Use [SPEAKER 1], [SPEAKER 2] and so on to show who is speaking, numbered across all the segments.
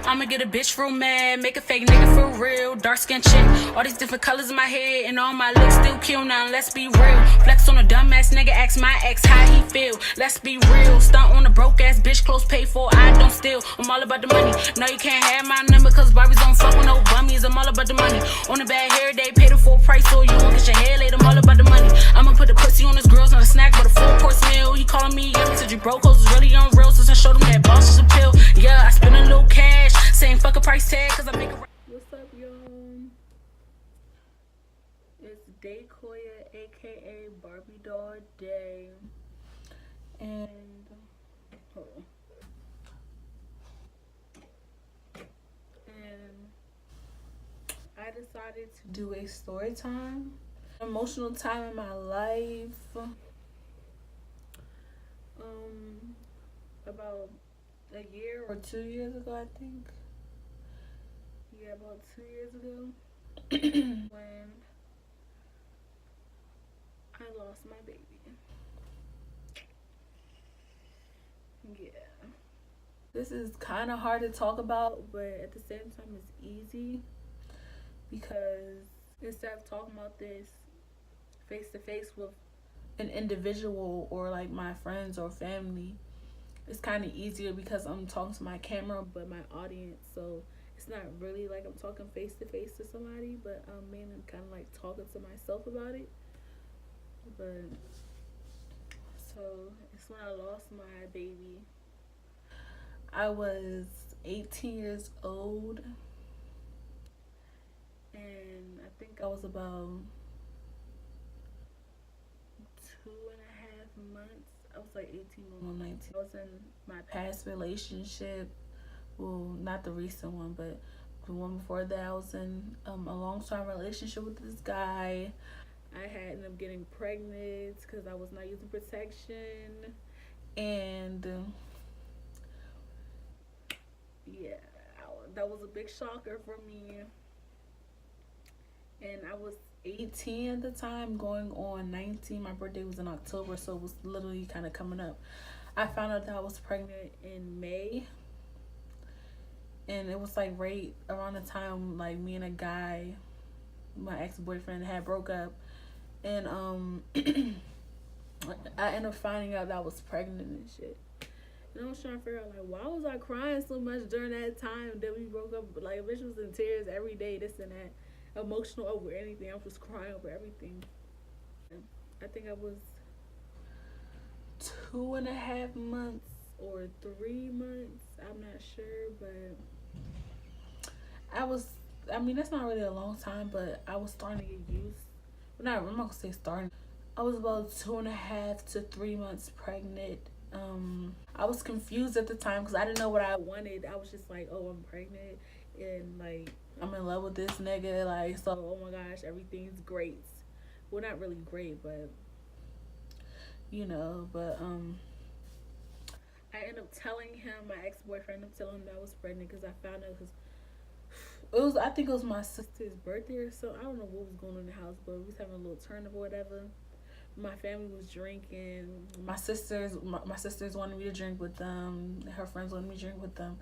[SPEAKER 1] I'ma get a bitch real mad, make a fake nigga feel real. Dark skin chick, all these different colors in my head, and all my looks still kill. Now let's be real. Flex on a dumbass nigga, ask my ex how he feel. Let's be real. Stunt on a broke ass bitch, clothes paid for, I don't steal. I'm all about the money. No, you can't have my number, cause Barbies don't fuck with no bummies. I'm all about the money. On a bad hair day, pay the full price, so you won't get your hair laid. I'm all about the money. I'ma put the pussy on this girl's not a snack, but a full course meal. You calling me yummy, said you broke, cause it's really unreal. Since I showed them that boss is a pill. Yeah, I spend a little cash, saying fuck a price tag, cause I make a.
[SPEAKER 2] What's up, y'all? It's Dakoya, aka Barbie Doll Day, and hold on. And I decided to do a story time, emotional time in my life. About a year or 2 years ago, I think. Yeah, about 2 years ago, when I lost my baby. Yeah. This is kind of hard to talk about, but at the same time, it's easy because instead of talking about this face to face with an individual or like my friends or family, it's kind of easier because I'm talking to my camera but my audience, so it's not really like I'm talking face to face to somebody, but I'm mainly kind of like talking to myself about it. But so it's when I lost my baby. I was 18 years old, and I think I was about 2.5 months. I was like 18 or 19. I was in my past relationship. Well, not the recent one, but the one before that. I was in a long-term relationship with this guy. I had ended up getting pregnant because I was not using protection. And yeah, that was a big shocker for me. And I was 18 at the time, going on 19. My birthday was in October, so it was literally kind of coming up. I found out that I was pregnant in May, and it was like right around the time like me and a guy, my ex-boyfriend, had broke up. And I ended up finding out that I was pregnant and shit. And I was trying to figure out, like, why was I crying so much during that time that we broke up? Like, a bitch was in tears every day, this and that, emotional over anything. I was just crying over everything. I think I was 2.5 months or 3 months, I'm not sure, but I mean, that's not really a long time, but I was starting to get used. I'm not gonna say starting. I was about 2.5 to 3 months pregnant. I was confused at the time because I didn't know what I wanted. I was just like, oh, I'm pregnant and like I'm in love with this nigga, like, so oh my gosh, everything's great. Well, not really great, but you know, but I ended up telling him, my ex-boyfriend, I'm telling him that I was pregnant because I found out because I think it was my sister's birthday or so. I don't know what was going on in the house, but we was having a little turn up or whatever. My family was drinking. My sisters wanted me to drink with them. Her friends wanted me to drink with them.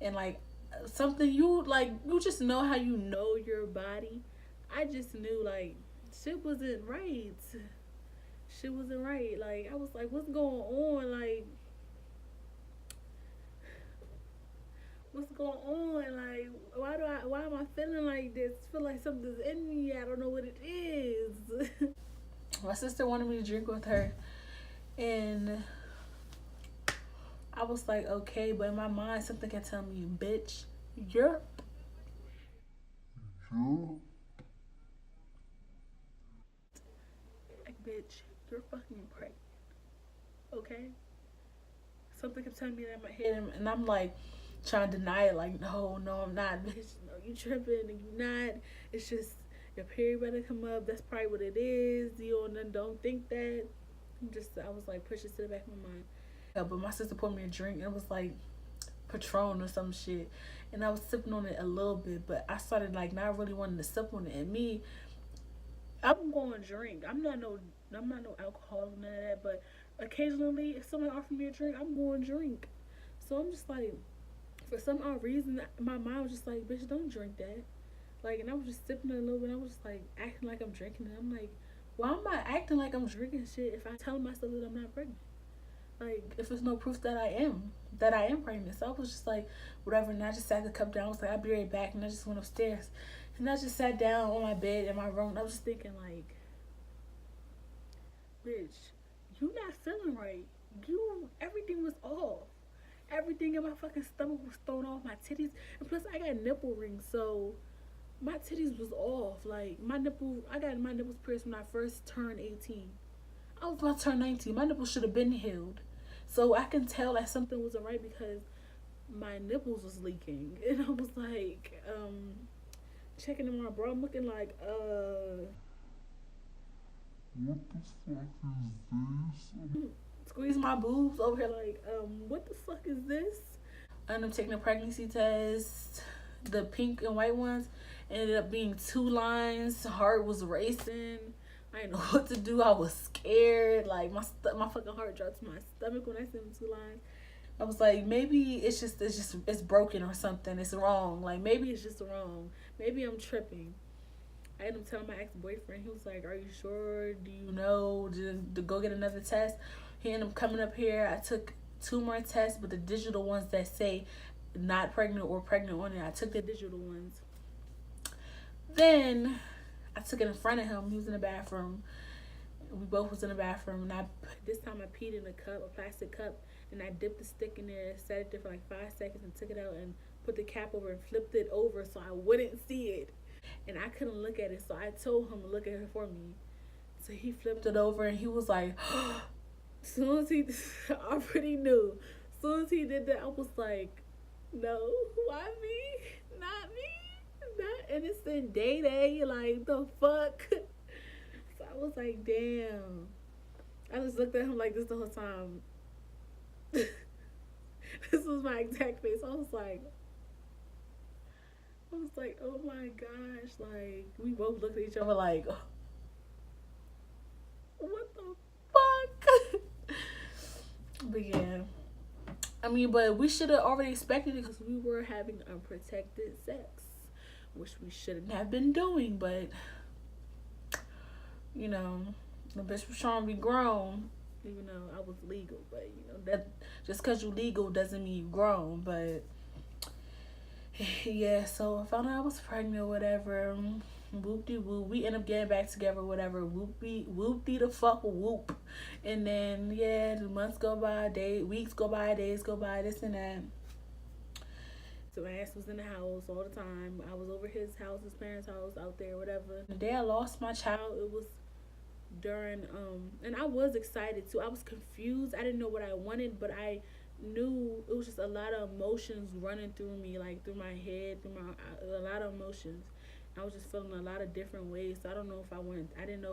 [SPEAKER 2] And like something you just know how you know your body. I just knew like shit wasn't right. Like I was like, what's going on? Like what's going on? Like why am I feeling like this? I feel like something's in me. I don't know what it is. My sister wanted me to drink with her, and I was like, okay, but in my mind something kept telling me, bitch, you're like, bitch, you're fucking pregnant. Okay? Something kept telling me that in my head, and I'm like trying to deny it, like, no, I'm not, bitch. No, you tripping, and you not. It's just your period better come up. That's probably what it is. You don't think that. I was like, push it to the back of my mind. Yeah, but my sister poured me a drink, and it was like Patron or some shit, and I was sipping on it a little bit, but I started like not really wanting to sip on it. And me, I'm going to drink. I'm not no alcohol or none of that, but occasionally if someone offers me a drink, I'm going to drink. So I'm just like, For some odd reason, my mom was just like, bitch, don't drink that. Like, and I was just sipping it a little bit. I was just like acting like I'm drinking it. I'm like, why am I acting like I'm drinking shit if I tell myself that I'm not pregnant? Like, if there's no proof that I am pregnant. So I was just like, whatever. And I just sat the cup down. I was like, I'll be right back. And I just went upstairs. And I just sat down on my bed in my room. And I was just thinking, like, bitch, you not feeling right. Everything was off. Everything in my fucking stomach was thrown off. My titties. And plus, I got nipple rings. So my titties was off. Like, I got my nipples pierced when I first turned 18. I was about to turn 19. My nipples should have been healed. So I can tell that something wasn't right because my nipples was leaking. And I was like, checking in my bra. I'm looking like, what the fuck is this? Squeeze my boobs over here like, what the fuck is this? I ended up taking a pregnancy test. The pink and white ones ended up being 2 lines. Heart was racing. I didn't know what to do. I was scared. Like, my fucking heart dropped to my stomach when I seen the 2 lines. I was like, maybe it's broken or something. It's wrong. Like, maybe it's just wrong. Maybe I'm tripping. I ended up telling my ex-boyfriend. He was like, are you sure? Do you know to go get another test? He ended up coming up here. I took 2 more tests, but the digital ones that say not pregnant or pregnant on it, I took the digital ones. Then I took it in front of him. He was in the bathroom. We both was in the bathroom, and this time I peed in a plastic cup, and I dipped the stick in there, set it there for like 5 seconds, and took it out and put the cap over and flipped it over so I wouldn't see it. And I couldn't look at it, so I told him to look at it for me. So he flipped it over, and he was like, as soon as he, I already knew. As soon as he did that, I was like, no, why me? Not me. Not innocent Day. Like, the fuck? So I was like, damn. I just looked at him like this the whole time. This was my exact face. I was like, oh my gosh. Like, we both looked at each other like, what the fuck? But yeah. I mean, but we should have already expected it because we were having unprotected sex, which we shouldn't have been doing. But, you know, the bitch was trying to be grown, even though I was legal. But, you know, that just because you legal doesn't mean you grown. But, yeah, so I found out I was pregnant or whatever. Whoop-de-whoop. We end up getting back together, whatever. Whoop-de the fuck whoop. And then, yeah, the months go by, weeks go by, days go by, this and that. So my ass was in the house all the time. I was over his house, his parents' house, out there, whatever. The day I lost my child, it was during, and I was excited too. I was confused. I didn't know what I wanted, but I knew it was just a lot of emotions running through me, like through my head, a lot of emotions. I was just feeling a lot of different ways. So I didn't know if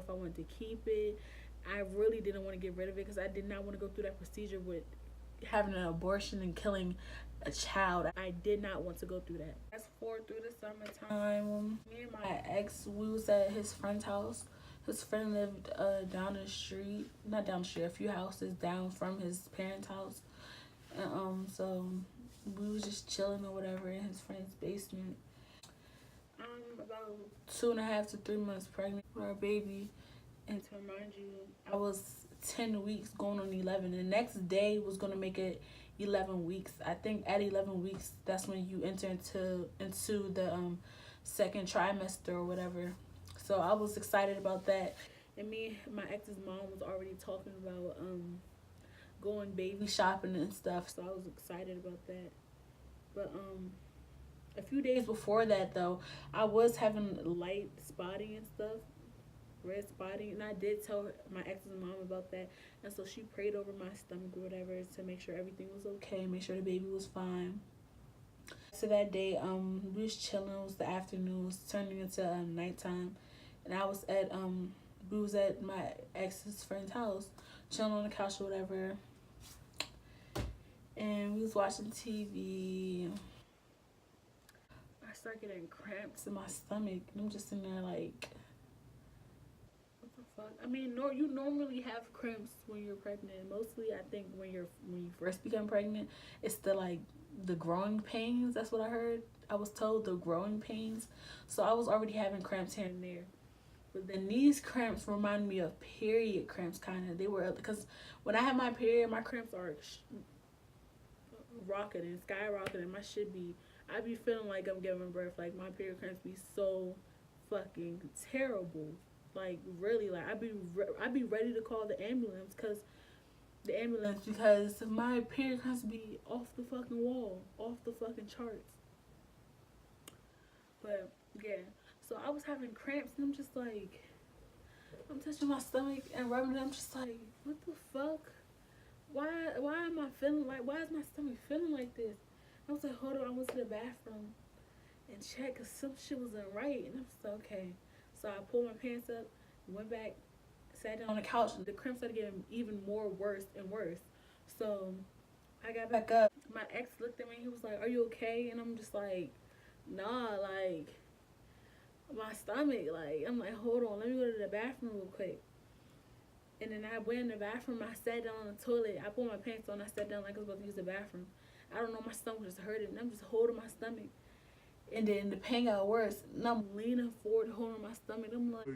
[SPEAKER 2] I wanted to keep it. I really didn't want to get rid of it because I did not want to go through that procedure with having an abortion and killing a child. I did not want to go through that. Fast forward through the summertime, me and my ex, we was at his friend's house. His friend lived down the street, not down the street, a few houses down from his parents' house. And so we was just chilling or whatever in his friend's basement. About 2.5 to 3 months pregnant with our baby. And to remind you, I was 10 weeks going on 11. The next day was going to make it 11 weeks. I think at 11 weeks, that's when you enter into the second trimester or whatever. So I was excited about that. And my ex's mom was already talking about going baby shopping and stuff. So I was excited about that. But a few days before that, though, I was having light spotting and stuff, red spotting, and I did tell my ex's mom about that, and so she prayed over my stomach or whatever to make sure everything was okay, make sure the baby was fine. So that day, we was chilling. It was the afternoon. It was turning into nighttime, and we was at my ex's friend's house, chilling on the couch or whatever, and we was watching TV. I start getting cramps in my stomach, and I'm just in there like, what the fuck? I mean, you normally have cramps when you're pregnant. Mostly, I think when you first become pregnant, it's the growing pains. That's what I heard. I was told the growing pains. So I was already having cramps here and there. But then these cramps remind me of period cramps, kind of. They were, because when I have my period, my cramps are rocketing, skyrocketing. My shit be, I be feeling like I'm giving birth. Like my period cramps be so fucking terrible. Like really, like I be ready to call the ambulance because my period cramps be off the fucking wall, off the fucking charts. But yeah, so I was having cramps and I'm just like, I'm touching my stomach and rubbing it. I'm just like, what the fuck? Why am I feeling like, why is my stomach feeling like this? I was like, hold on, I went to the bathroom and checked because some shit wasn't right. And I'm just like, okay. So I pulled my pants up, went back, sat down on the couch, and the cramps started getting even more worse and worse. So I got back up. My ex looked at me, he was like, are you okay? And I'm just like, nah, like, my stomach, like, I'm like, hold on, let me go to the bathroom real quick. And then I went in the bathroom, I sat down on the toilet, I pulled my pants on, I sat down like I was about to use the bathroom. I don't know, my stomach just hurting, and I'm just holding my stomach. And then the pain got worse, and I'm leaning forward, holding my stomach. I'm like,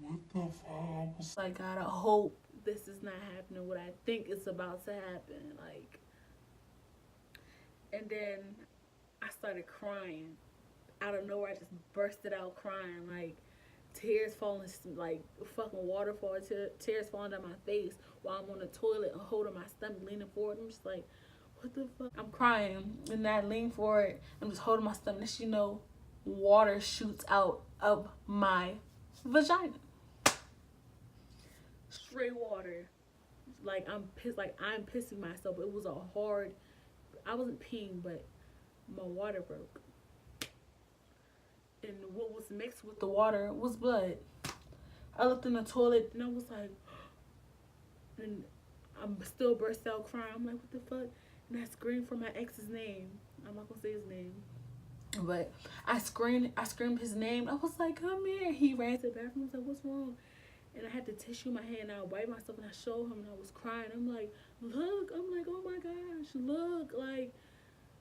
[SPEAKER 2] what the fuck? I was like, God, I hope this is not happening, what I think is about to happen. Like, and then I started crying. Out of nowhere, I just bursted out crying, like, tears falling, like fucking waterfall, tears falling down my face while I'm on the toilet and holding my stomach, leaning forward. I'm just like, what the fuck? I'm crying, and I lean forward. I'm just holding my stomach. Next, you know, water shoots out of my vagina. Straight water. Like I'm pissed. Like I'm pissing myself. It was a hard. I wasn't peeing, but my water broke. And what was mixed with the water was blood. I looked in the toilet and I was like, and I'm still burst out crying. I'm like, what the fuck? And I screamed for my ex's name. I'm not gonna say his name, but I screamed his name. I was like, come here. He ran to the bathroom. I was like, what's wrong? And I had the tissue in my hand. I wiped myself and I showed him and I was crying. I'm like, look. I'm like, oh my gosh, look. Like,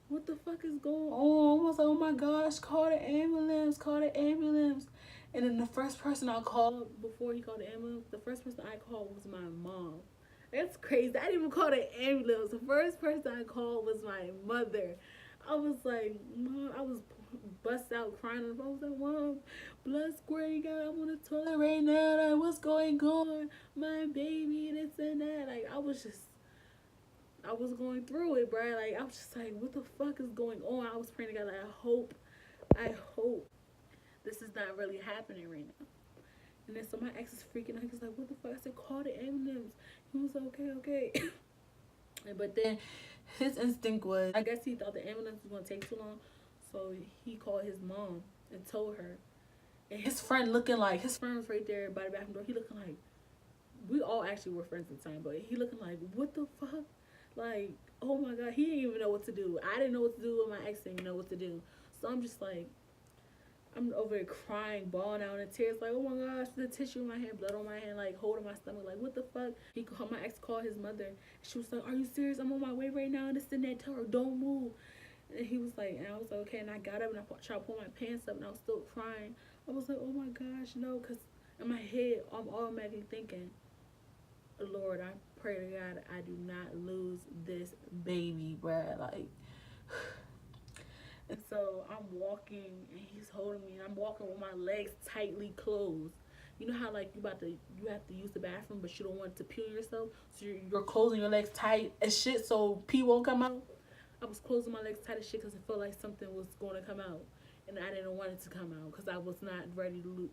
[SPEAKER 2] what the fuck is going on? I was like, oh my gosh, call the ambulance, call the ambulance. And then the first person I called, before he called the ambulance, the first person I called was my mom. That's crazy. I didn't even call the ambulance. The first person I called was my mother. I was like, Mom, I was bust out crying. I was like, Mom, blood squirting out. I'm on the toilet right now. Like, what's going on? My baby, this and that. Like, I was going through it, bro. Like, I was just like, what the fuck is going on? I was praying to God, like, I hope this is not really happening right now. And then so my ex is freaking out. He was like, what the fuck? I said, call the ambulance. He was like, okay. But then his instinct was, I guess he thought the ambulance was going to take too long. So he called his mom and told her. And his friend was right there by the bathroom door. He looking like, we all actually were friends at the time, but he looking like, what the fuck? Like, oh my God, he didn't even know what to do. I didn't know what to do, and my ex didn't know what to do. So I'm just like, I'm over there crying, bawling out in tears, like, oh my gosh, the tissue in my hand, blood on my hand, like, holding my stomach, like, what the fuck? My ex called his mother. She was like, are you serious? I'm on my way right now, and this and that, tell her, don't move. And he was like, and I was like, okay, and I got up, and I tried to pull my pants up, and I was still crying. I was like, oh my gosh, no, because in my head, I'm automatically thinking, Lord, I pray to God I do not lose this baby, bruh, like. And so I'm walking and he's holding me and I'm walking with my legs tightly closed. You know how like you have to use the bathroom but you don't want to pee on yourself, so you're closing your legs tight as shit so pee won't come out. I was closing my legs tight as shit because I felt like something was going to come out, and I didn't want it to come out because I was not ready to lose.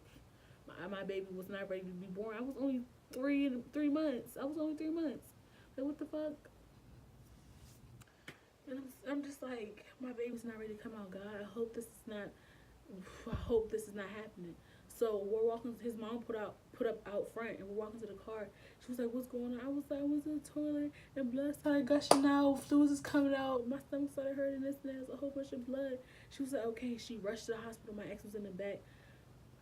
[SPEAKER 2] My baby was not ready to be born. I was only 3 months. I was only 3 months. Like, what the fuck? And I'm just like, my baby's not ready to come out, God. I hope this is not happening. So we're walking, his mom put up out front, and we're walking to the car. She was like, what's going on? I was like, I was in the toilet, and blood started gushing out, fluids is coming out, my stomach started hurting, this and that, a whole bunch of blood. She was like, okay. She rushed to the hospital. My ex was in the back.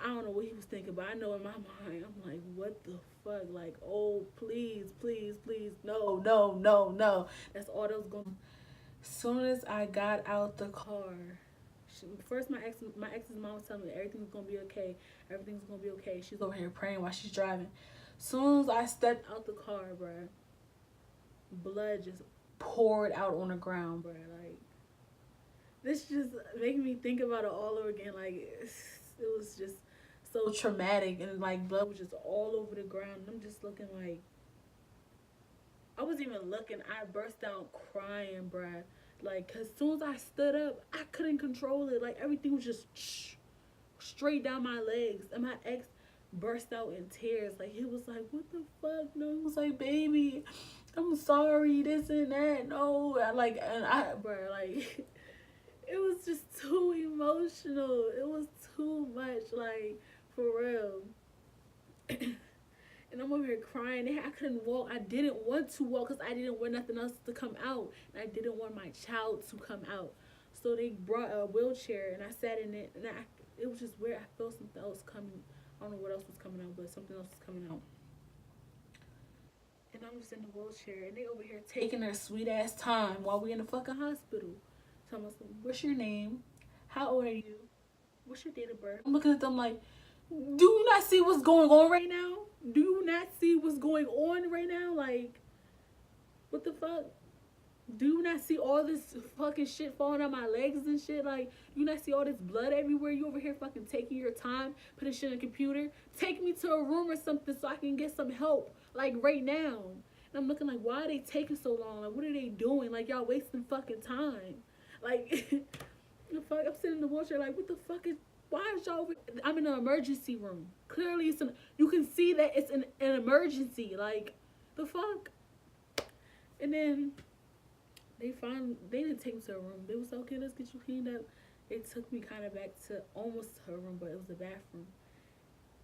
[SPEAKER 2] I don't know what he was thinking, but I know in my mind, I'm like, what the fuck? Like, oh, please, please, please, no, no, no, no. That's all that was going. As soon as I got out the car, first my ex's mom was telling me everything's gonna be okay. Everything's gonna be okay. She's over here praying while she's driving. As soon as I stepped out the car, bruh, blood just poured out on the ground, bruh. Like, this just making me think about it all over again. Like, it was just so traumatic, and like blood was just all over the ground. And I'm just looking like, I wasn't even looking. I burst out crying, bruh. Like, cause as soon as I stood up, I couldn't control it. Like, everything was just straight down my legs, and my ex burst out in tears. Like, he was like, "What the fuck?" No, he was like, "Baby, I'm sorry, this and that." No, bruh, like, it was just too emotional. It was too much, like, for real. And I'm over here crying. I couldn't walk. I didn't want to walk because I didn't want nothing else to come out. And I didn't want my child to come out. So they brought a wheelchair, and I sat in it. And it was just weird. I felt something else coming. I don't know what else was coming out, but something else was coming out. And I'm just in the wheelchair, and they over here taking their sweet ass time while we in the fucking hospital. So I'm like, "What's your name? How old are you? What's your date of birth?" I'm looking at them like, do you not see what's going on right now? Do you not see what's going on right now? Like, what the fuck? Do you not see all this fucking shit falling on my legs and shit? Like, you not see all this blood everywhere? You over here fucking taking your time, putting shit in the computer? Take me to a room or something so I can get some help, like, right now. And I'm looking like, why are they taking so long? Like, what are they doing? Like, y'all wasting fucking time. Like, the fuck? I'm sitting in the wheelchair like, what the fuck is... Why is y'all over? I'm in an emergency room. Clearly, you can see that it's an emergency. Like, the fuck? And then they didn't take me to a room. They was like, okay, let's get you cleaned up. They took me kind of back to almost to her room, but it was the bathroom.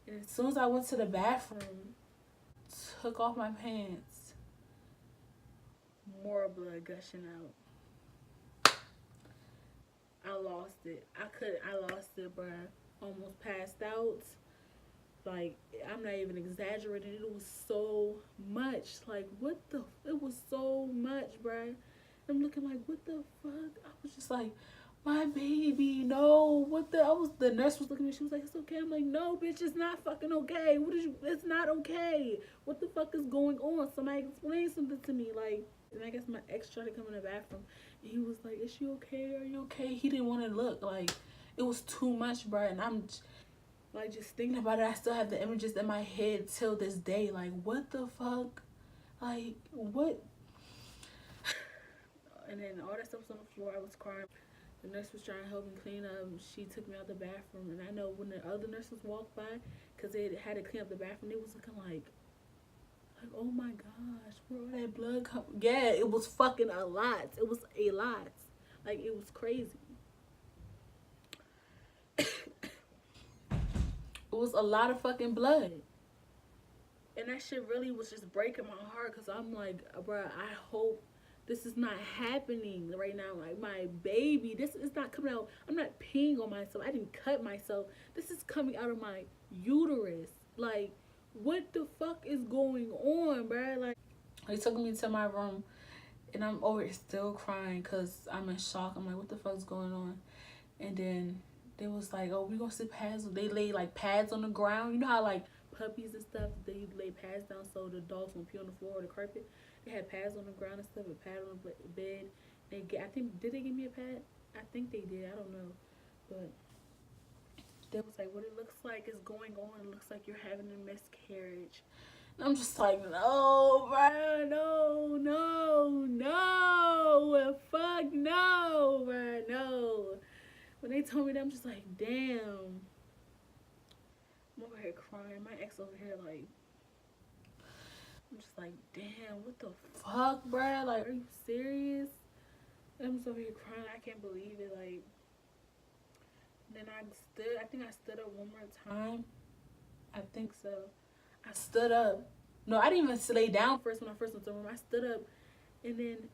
[SPEAKER 2] And as soon as I went to the bathroom, took off my pants, more blood gushing out. I lost it. I lost it, bruh. Almost passed out. Like, I'm not even exaggerating. It was so much. Like, it was so much, bruh. I'm looking like, what the fuck? I was just like, my baby, no. The nurse was looking at me. She was like, it's okay. I'm like, no, bitch, it's not fucking okay. It's not okay. What the fuck is going on? Somebody explain something to me. Like, and I guess my ex tried to come in the bathroom. And he was like, is she okay? Are you okay? He didn't want to look. Like, it was too much, bro. And I'm like, just thinking about it, I still have the images in my head till this day. Like, what the fuck? Like, what? And then all that stuff was on the floor. I was crying. The nurse was trying to help me clean up. She took me out the bathroom. And I know when the other nurses walked by, because they had to clean up the bathroom, they was looking like, oh my gosh, where all that blood come? Yeah, it was fucking a lot. It was a lot. Like, it was crazy. It was a lot of fucking blood. And that shit really was just breaking my heart, because I'm like, bruh, I hope this is not happening right now. Like, my baby, this is not coming out. I'm not peeing on myself. I didn't cut myself. This is coming out of my uterus. Like, what the fuck is going on, bruh? Like, they took me to my room, and I'm over here still crying because I'm in shock. I'm like, what the fuck's going on? And then they was like, oh, we gonna sit pads. They lay like pads on the ground. You know how like puppies and stuff, they lay pads down so the dogs won't pee on the floor or the carpet. They had pads on the ground and stuff, a pad on the bed. Did they give me a pad? I think they did. I don't know, but they was like, what it looks like is going on. It looks like you're having a miscarriage. And I'm just like, no, bruh, no, fuck no, bruh, no. When they told me that, I'm just like, damn. I'm over here crying. My ex over here like, I'm just like, damn, what the fuck, bruh? Like, are you serious? And I'm just over here crying. I can't believe it. Like, then I think I stood up one more time. I think so. I stood up. No, I didn't even lay down first when I first went to the room. I stood up, and then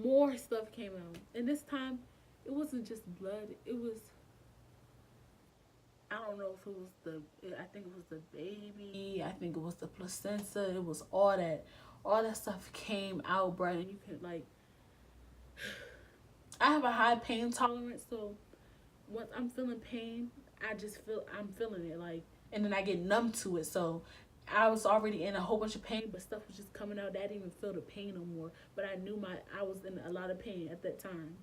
[SPEAKER 2] more stuff came out. And this time, it wasn't just blood. It was, I don't know if it was I think it was the baby. I think it was the placenta. It was all that. All that stuff came out, bro. And you could, like, I have a high pain tolerance, so once I'm feeling pain, I'm feeling it, like, and then I get numb to it. So I was already in a whole bunch of pain, but stuff was just coming out. I didn't even feel the pain no more. But I knew I was in a lot of pain at that time.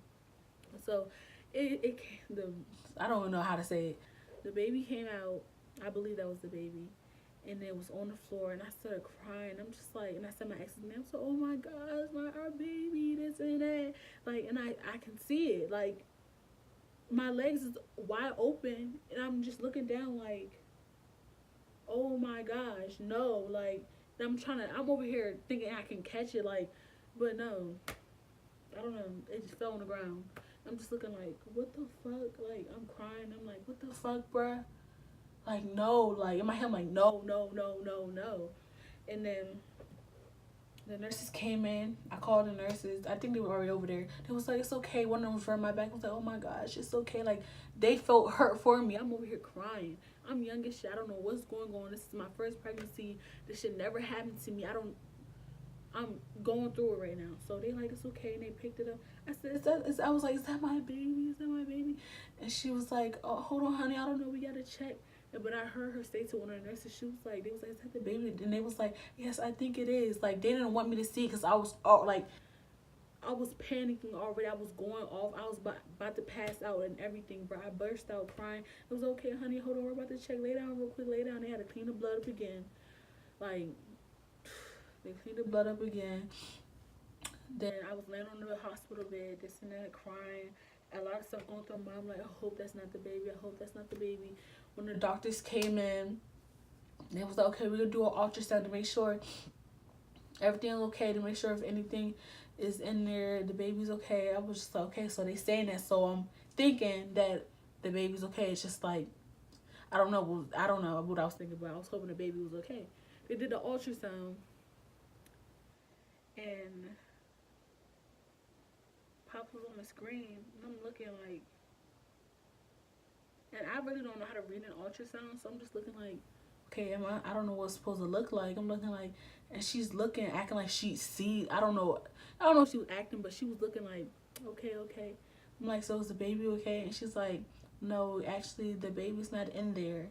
[SPEAKER 2] So it the I don't even know how to say it. The baby came out. I believe that was the baby, and it was on the floor, and I started crying. I'm just like, and I said my ex's name. So, oh my gosh, our baby, this and that, like, and I can see it, like, my legs is wide open, and I'm just looking down, like, oh my gosh, no, like, I'm over here thinking I can catch it, like, but no, I don't know, it just fell on the ground. I'm just looking like, what the fuck? Like, I'm crying. I'm like, what the fuck, bruh? Like, no. Like, in my head, I'm like, no, no, no, no, no. And then the nurses came in. I called the nurses. I think they were already over there. They was like, it's okay. One of them was rubbing my back. I was like, oh my gosh, it's okay. Like, they felt hurt for me. I'm over here crying. I'm young as shit. I don't know what's going on. This is my first pregnancy. This shit never happened to me. I'm going through it right now. So they like, it's okay, and they picked it up. I said, I was like, is that my baby? Is that my baby? And she was like, oh, hold on, honey, I don't know, we gotta check. But I heard her say to one of the nurses, she was like, they was like, is that the baby? And they was like, yes, I think it is. Like, they didn't want me to see, because I was like, I was panicking already. I was going off. I was about to pass out and everything, bro. I burst out crying. It was okay, honey, hold on, we're about to check. Lay down real quick, lay down. They had to clean the blood up again. Like, they cleaned the blood up again. Then I was laying on the hospital bed, this and that, crying. A lot of stuff going through my mind. I'm like, I hope that's not the baby. I hope that's not the baby. When the doctors came in, they was like, okay, we're going to do an ultrasound to make sure everything's okay, to make sure if anything is in there, the baby's okay. I was just like, okay, so they saying that. So I'm thinking that the baby's okay. It's just like, I don't know what I was thinking about. I was hoping the baby was okay. They did the ultrasound, and Pop was on the screen, and I'm looking like, and I really don't know how to read an ultrasound, so I'm just looking like, okay, I don't know what it's supposed to look like. I'm looking like, and she's looking, acting like she sees. I don't know if she was acting, but she was looking like, okay. I'm like, so is the baby okay? And she's like, no, actually, the baby's not in there.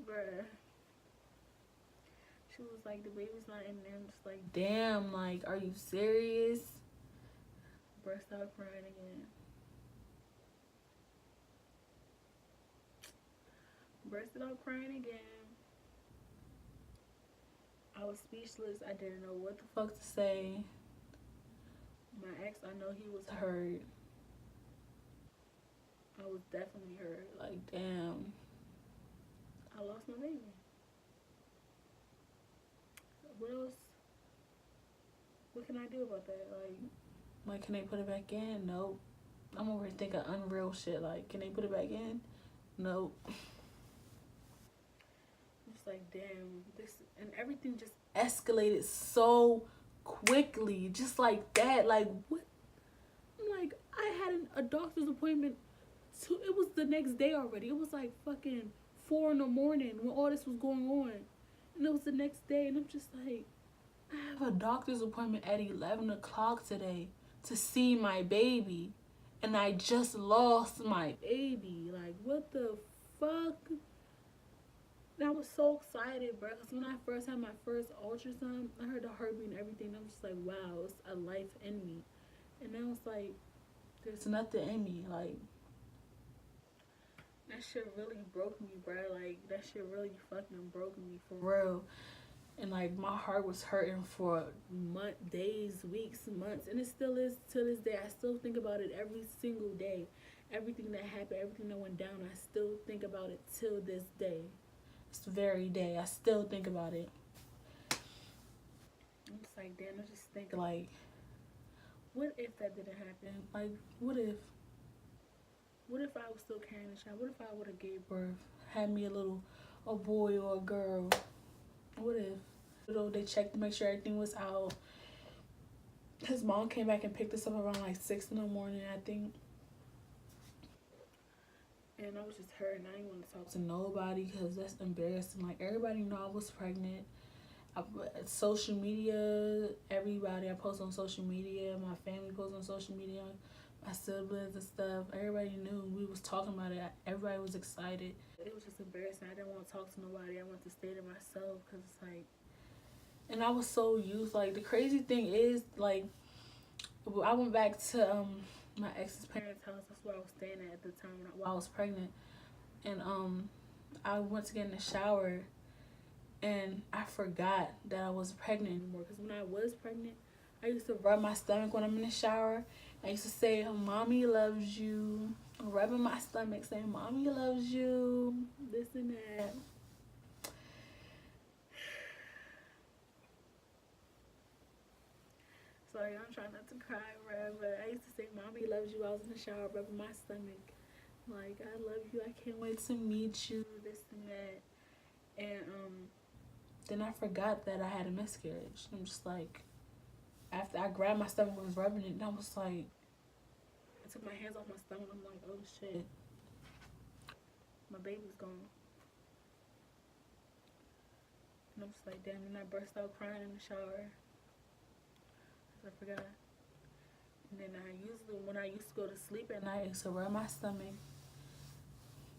[SPEAKER 2] Bruh. She was like, the baby's not in there. I'm just like, damn, like, are you serious? Burst out crying again. Bursted out crying again. I was speechless. I didn't know what the fuck to say. My ex, I know he was hurt. I was definitely hurt. Like, damn. I lost my baby. What else? What can I do about that? Like, can they put it back in? Nope. I'm over here thinking unreal shit. Like, can they put it back in? Nope. It's like, damn, this, and everything just escalated so quickly, just like that. Like, what? I'm like, I had a doctor's appointment. So it was the next day already. It was like fucking 4 in the morning when all this was going on, and it was the next day, and I'm just like, I have a doctor's appointment at 11 o'clock today to see my baby, and I just lost my baby. Like, what the fuck? And I was so excited, bro, because when I first had my first ultrasound, I heard the heartbeat and everything. I'm just like, wow, it's a life in me. And I was like, there's nothing in me. Like, that shit really broke me, bro. Like, that shit really fucking broke me, for real. And, like, my heart was hurting for days, weeks, months. And it still is to this day. I still think about it every single day. Everything that happened, everything that went down, I still think about it till this day. This very day, I still think about it. I'm just like, damn, I just think, like, what if that didn't happen? Like, what if I was still carrying a child? What if I would have gave birth, had me a boy or a girl? What if? They checked to make sure everything was out. His mom came back and picked us up around like 6 in the morning, I think. And I was just hurt, and I didn't want to talk to nobody because that's embarrassing. Like, everybody know I was pregnant. Social media, everybody I post on social media, my family posts on social media, my siblings and stuff. Everybody knew we was talking about it. Everybody was excited. It was just embarrassing. I didn't want to talk to nobody. I wanted to stay to myself because it's like, and I was so used. Like, the crazy thing is, like, I went back to my ex's parents' house. That's where I was staying at the time while I was pregnant, and I went to get in the shower. And I forgot that I wasn't pregnant anymore. Because when I was pregnant, I used to rub my stomach when I'm in the shower. I used to say, oh, Mommy loves you. Rubbing my stomach, saying, Mommy loves you. This and that. Sorry, I'm trying not to cry, right? But I used to say, Mommy loves you. I was in the shower rubbing my stomach. Like, I love you. I can't wait to meet you. This and that. And, then I forgot that I had a miscarriage. I'm just like, after I grabbed my stomach and was rubbing it, and I was like, I took my hands off my stomach. I'm like, oh shit, my baby's gone. And I'm just like, damn. And I burst out crying in the shower. I forgot. And then when I used to go to sleep at night, I used to rub my stomach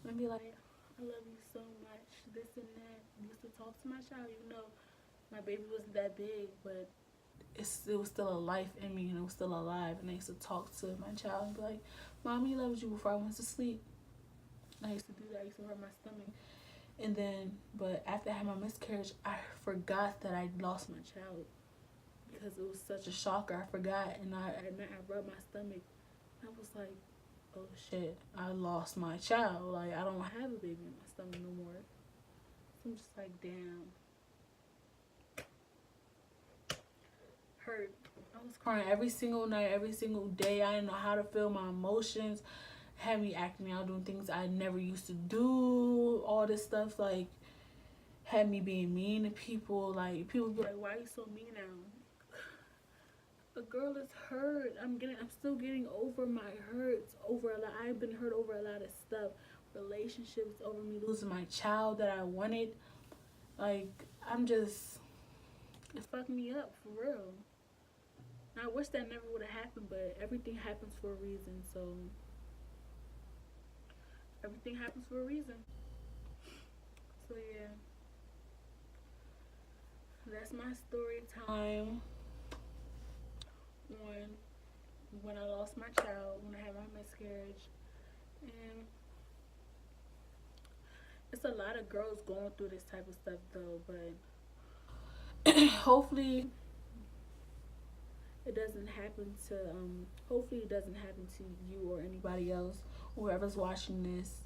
[SPEAKER 2] and be like, I love you so much, this and that. I used to talk to my child, even though my baby wasn't that big, but it was still a life in me, and it was still alive. And I used to talk to my child and be like, Mommy loves you, before I went to sleep. And I used to do that. I used to rub my stomach. And then, but after I had my miscarriage, I forgot that I lost my child because it was such a shocker. I forgot, and at night I rubbed my stomach. I was like, oh shit, I lost my child. Like, I don't have a baby in my stomach no more. So I'm just like, damn. Hurt. I was crying every single night, every single day. I didn't know how to feel my emotions. Had me acting out, doing things I never used to do. All this stuff, like, had me being mean to people. Like, people be like, why are you so mean now? A girl is hurt. I'm still getting over my hurts. I've been hurt over a lot of stuff. Relationships, over me losing my child that I wanted. Like, it fucked me up, for real. And I wish that never would have happened, but everything happens for a reason, so everything happens for a reason. So yeah. That's my story time. When I lost my child, when I had my miscarriage. And it's a lot of girls going through this type of stuff though, but hopefully it doesn't happen to you or anybody else, whoever's watching this,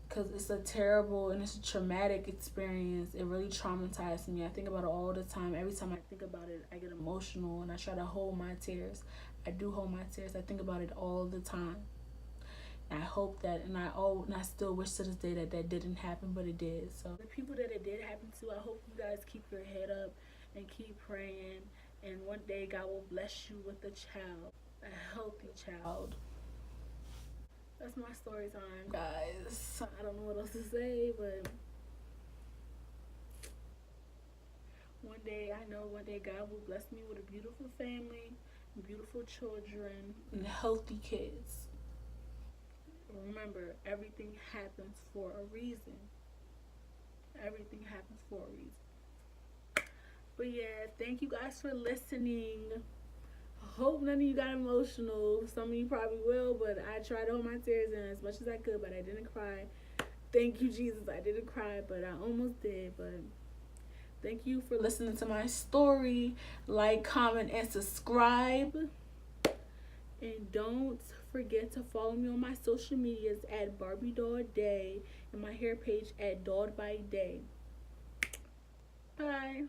[SPEAKER 2] because it's a terrible and it's a traumatic experience. It really traumatized me. I think about it all the time. Every time I think about it, I get emotional, and I try to hold my tears. I do hold my tears. I think about it all the time. And I hope that, and I still wish to this day that didn't happen, but it did. So the people that it did happen to, I hope you guys keep your head up and keep praying. And one day God will bless you with a child, a healthy child. That's my story time, guys. I don't know what else to say, but one day God will bless me with a beautiful family, beautiful children, and healthy kids. Remember, everything happens for a reason. Everything happens for a reason. But yeah, thank you guys for listening. I hope none of you got emotional. Some of you probably will, but I tried to hold my tears in as much as I could, but I didn't cry. Thank you, Jesus. I didn't cry, but I almost did. But thank you for listening to my story. Like, comment, and subscribe. And don't forget to follow me on my social medias at Barbie Doll Day and my hair page at Doll by Day. Bye.